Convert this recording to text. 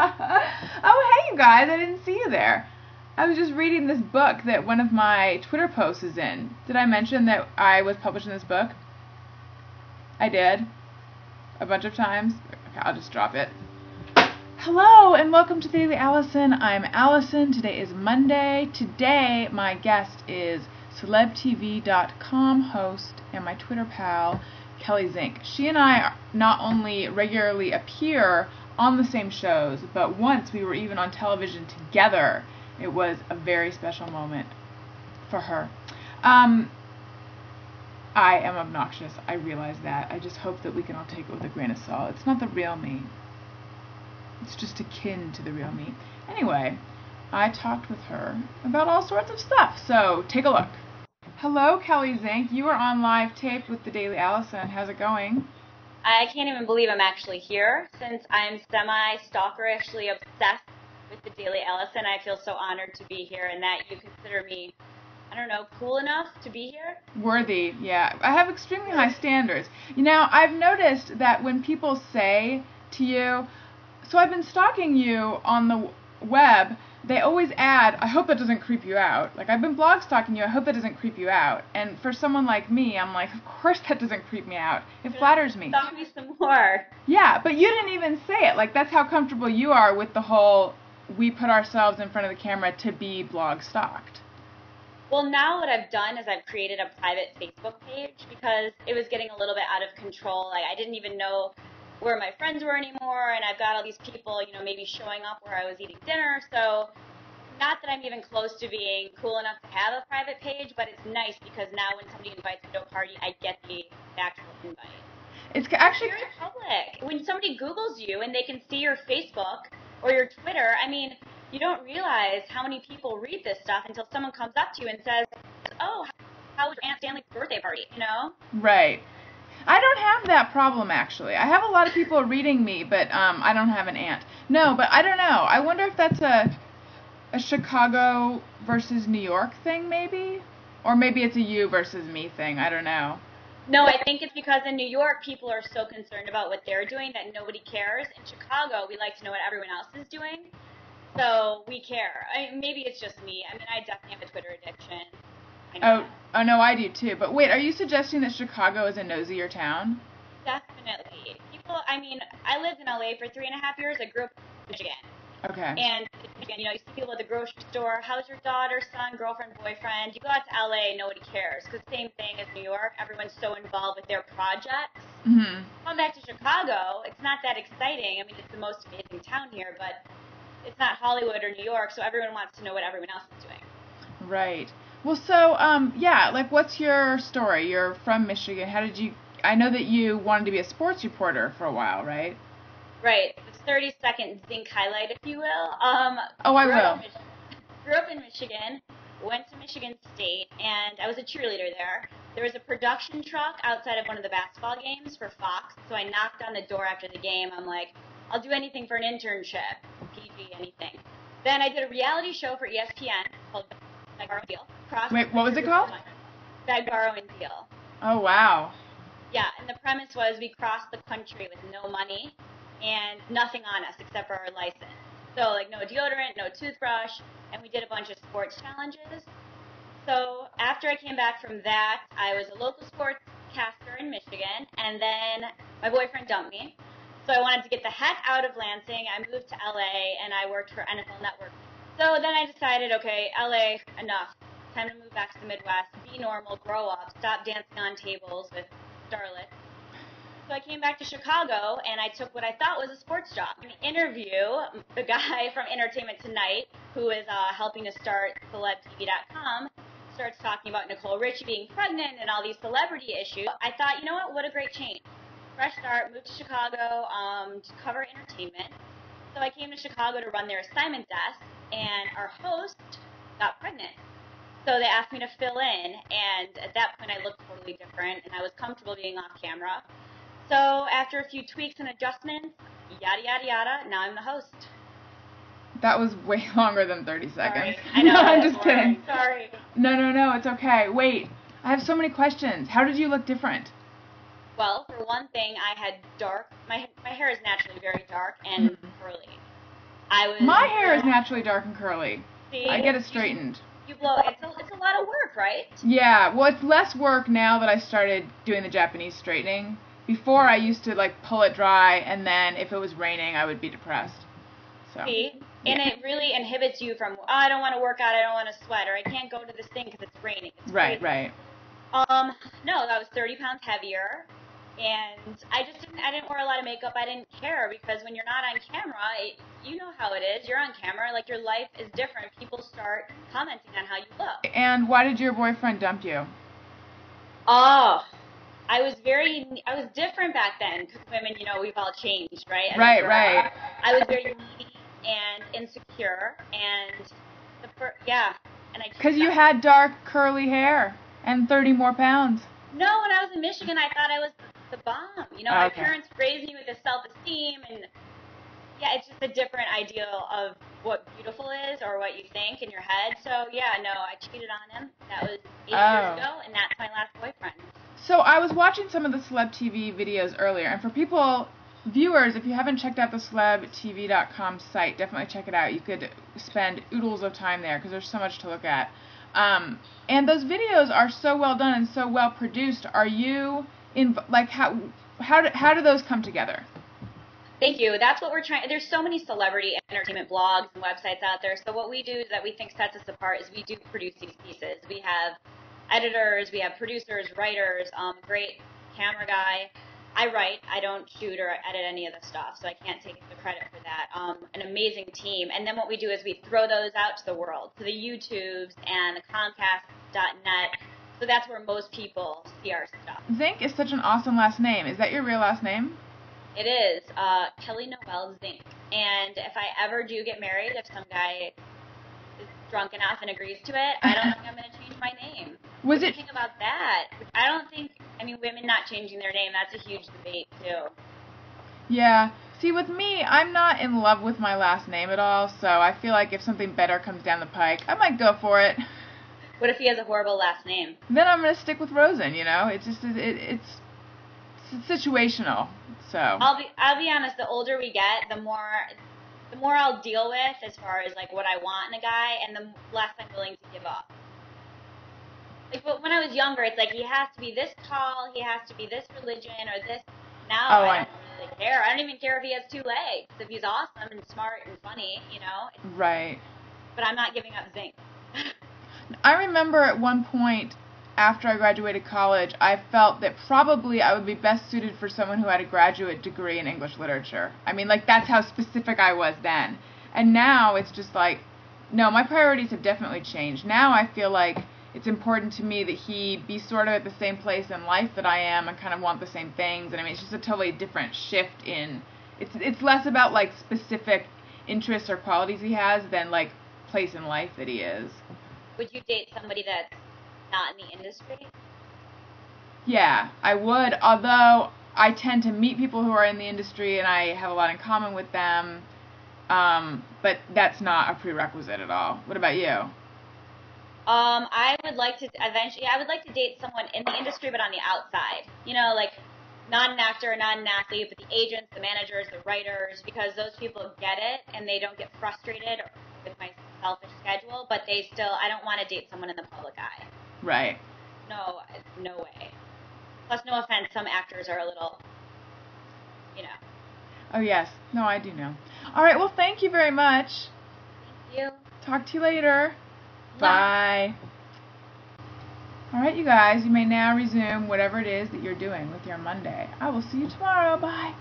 Oh, hey, you guys. I didn't see you there. I was just reading this book that one of my Twitter posts is in. Did I mention that I was published in this book? I did. A bunch of times. Okay, I'll just drop it. Hello, and welcome to Daily Alison. I'm Allison. Today is Monday. Today, my guest is celebtv.com host and my Twitter pal, Kelli Zink. She and I not only regularly appear on the same shows, but once we were even on television together. It was a very special moment for her. I am obnoxious. I realize that. I just hope that we can all take it with a grain of salt. It's not the real me. It's just akin to the real me. Anyway, I talked with her about all sorts of stuff, so take a look. Hello, Kelli Zink. You are on live tape with the Daily Alison. How's it going? I can't even believe I'm actually here, since I'm semi-stalkerishly obsessed with the Daily Alison. I feel so honored to be here, and that you consider me, I don't know, cool enough to be here? Worthy, yeah. I have extremely high standards. You know, I've noticed that when people say to you, so I've been stalking you on the web, they always add, I hope that doesn't creep you out. Like, I've been blog stalking you, I hope that doesn't creep you out. And for someone like me, I'm like, of course that doesn't creep me out. It flatters me. Stalk me some more. Yeah, but you didn't even say it. Like, that's how comfortable you are with the whole, we put ourselves in front of the camera to be blog stalked. Well, now what I've done is I've created a private Facebook page because it was getting a little bit out of control. Like, I didn't even know where my friends were anymore, and I've got all these people, you know, maybe showing up where I was eating dinner. So not that I'm even close to being cool enough to have a private page, but it's nice because now when somebody invites me to a party, I get the actual invite. It's actually very public. When somebody Googles you and they can see your Facebook or your Twitter, I mean, you don't realize how many people read this stuff until someone comes up to you and says, oh, how was your Aunt Stanley's birthday party, you know? Right. I don't have that problem, actually. I have a lot of people reading me, but I don't have an aunt. No, but I don't know. I wonder if that's a Chicago versus New York thing, maybe? Or maybe it's a you versus me thing. I don't know. No, I think it's because in New York, people are so concerned about what they're doing that nobody cares. In Chicago, we like to know what everyone else is doing, so we care. Maybe it's just me. I mean, I definitely have a Twitter addiction. Oh, no, I do too. But wait, are you suggesting that Chicago is a nosier town? Definitely. I mean, I lived in LA for 3.5 years. I grew up in Michigan. Okay. And, you know, you see people at the grocery store, how's your daughter, son, girlfriend, boyfriend? You go out to LA, nobody cares. Because same thing as New York, everyone's so involved with their projects. Mm-hmm. Come back to Chicago, it's not that exciting. I mean, it's the most amazing town here, but it's not Hollywood or New York, so everyone wants to know what everyone else is doing. Right. Well, so, yeah, like, what's your story? You're from Michigan. I know that you wanted to be a sports reporter for a while, right? Right. The 30-second Zink highlight, if you will. Oh, I will. Grew up in Michigan, went to Michigan State, and I was a cheerleader there. There was a production truck outside of one of the basketball games for Fox, so I knocked on the door after the game. I'm like, I'll do anything for an internship, PG, anything. Then I did a reality show for ESPN called Bag, Borrow, and Deal. Wait, what was it called? Bag, Borrow, and Deal. Oh, wow. Yeah, and the premise was we crossed the country with no money and nothing on us except for our license. So, like, no deodorant, no toothbrush, and we did a bunch of sports challenges. So, after I came back from that, I was a local sportscaster in Michigan, and then my boyfriend dumped me. So, I wanted to get the heck out of Lansing. I moved to LA, and I worked for NFL Network. So, then I decided, okay, LA, enough. Time to move back to the Midwest, be normal, grow up, stop dancing on tables with starlets. So I came back to Chicago, and I took what I thought was a sports job. In the interview, the guy from Entertainment Tonight, who is helping to start celebtv.com, starts talking about Nicole Richie being pregnant and all these celebrity issues. I thought, you know what a great change. Fresh start, moved to Chicago to cover entertainment. So I came to Chicago to run their assignment desk, and our host got pregnant. So they asked me to fill in, and at that point I looked totally different, and I was comfortable being off camera. So after a few tweaks and adjustments, yada, yada, yada, now I'm the host. That was way longer than 30 seconds. Sorry. I know. No, I'm just kidding. Sorry. No, it's okay. Wait, I have so many questions. How did you look different? Well, for one thing, I had my hair is naturally very dark and curly. My hair is naturally dark and curly. See? I get it straightened. You blow. It's a lot of work, right? Yeah, well, it's less work now that I started doing the Japanese straightening. Before, I used to like pull it dry, and then if it was raining, I would be depressed. So. See? And it really inhibits you from, I don't want to work out, I don't want to sweat, or I can't go to this thing because it's raining. It's right, crazy. right. No, I was 30 pounds heavier, and I didn't wear a lot of makeup. I didn't care, because when you're not on camera, you know how it is. You're on camera, like, your life is different. People start commenting on how you look. And why did your boyfriend dump you? Oh, I was different back then, because women, we've all changed, right? Right. I was very needy and insecure, and because you had dark curly hair and 30 more pounds. No, when I was in Michigan, I thought I was the bomb. My parents raised me with this self-esteem, and it's just a different ideal of what beautiful is, or what you think in your head. So I cheated on him. That was 8 years ago, and that's my last boyfriend. So I was watching some of the Celeb TV videos earlier, and for viewers, if you haven't checked out the celebtv.com site, definitely check it out. You could spend oodles of time there because there's so much to look at. And those videos are so well done and so well produced. Are you how do those come together? Thank you. That's what we're trying. There's so many celebrity entertainment blogs and websites out there. So what we do that we think sets us apart is we do produce these pieces. We have editors, we have producers, writers, great camera guy. I write. I don't shoot or edit any of the stuff, so I can't take the credit for that. An amazing team. And then what we do is we throw those out to the world, to the YouTubes and the Comcast.net. So that's where most people see our stuff. Zink is such an awesome last name. Is that your real last name? It is. Kelli Zink. And if I ever do get married, if some guy is drunk enough and agrees to it, I don't think I'm going to change my name. What do you think about that? I don't think, women not changing their name, that's a huge debate, too. Yeah. See, with me, I'm not in love with my last name at all, so I feel like if something better comes down the pike, I might go for it. What if he has a horrible last name? Then I'm going to stick with Rosen, It's just, it's situational, so. I'll be honest, the older we get, the more I'll deal with as far as, like, what I want in a guy, and the less I'm willing to give up. Like, but when I was younger, it's like, he has to be this tall, he has to be this religion, or this. Now, I don't really care. I don't even care if he has 2 legs. If he's awesome and smart and funny, Right. But I'm not giving up Zink. I remember at one point, after I graduated college, I felt that probably I would be best suited for someone who had a graduate degree in English literature. That's how specific I was then. And now it's just like, no, my priorities have definitely changed. Now I feel like it's important to me that he be sort of at the same place in life that I am and kind of want the same things. And it's just a totally different shift in, it's less about like specific interests or qualities he has than like place in life that he is. Would you date somebody that's not in the industry? Yeah, I would, although I tend to meet people who are in the industry and I have a lot in common with them, but that's not a prerequisite at all. What about you? I would like to date someone in the industry, but on the outside. Like, not an actor, not an athlete, but the agents, the managers, the writers, because those people get it and they don't get frustrated with my selfish schedule, but I don't want to date someone in the public eye. Right. No way. Plus, no offense, some actors are a little, Oh, yes. No, I do know. All right, well, thank you very much. Thank you. Talk to you later. Bye. All right, you guys, you may now resume whatever it is that you're doing with your Monday. I will see you tomorrow. Bye.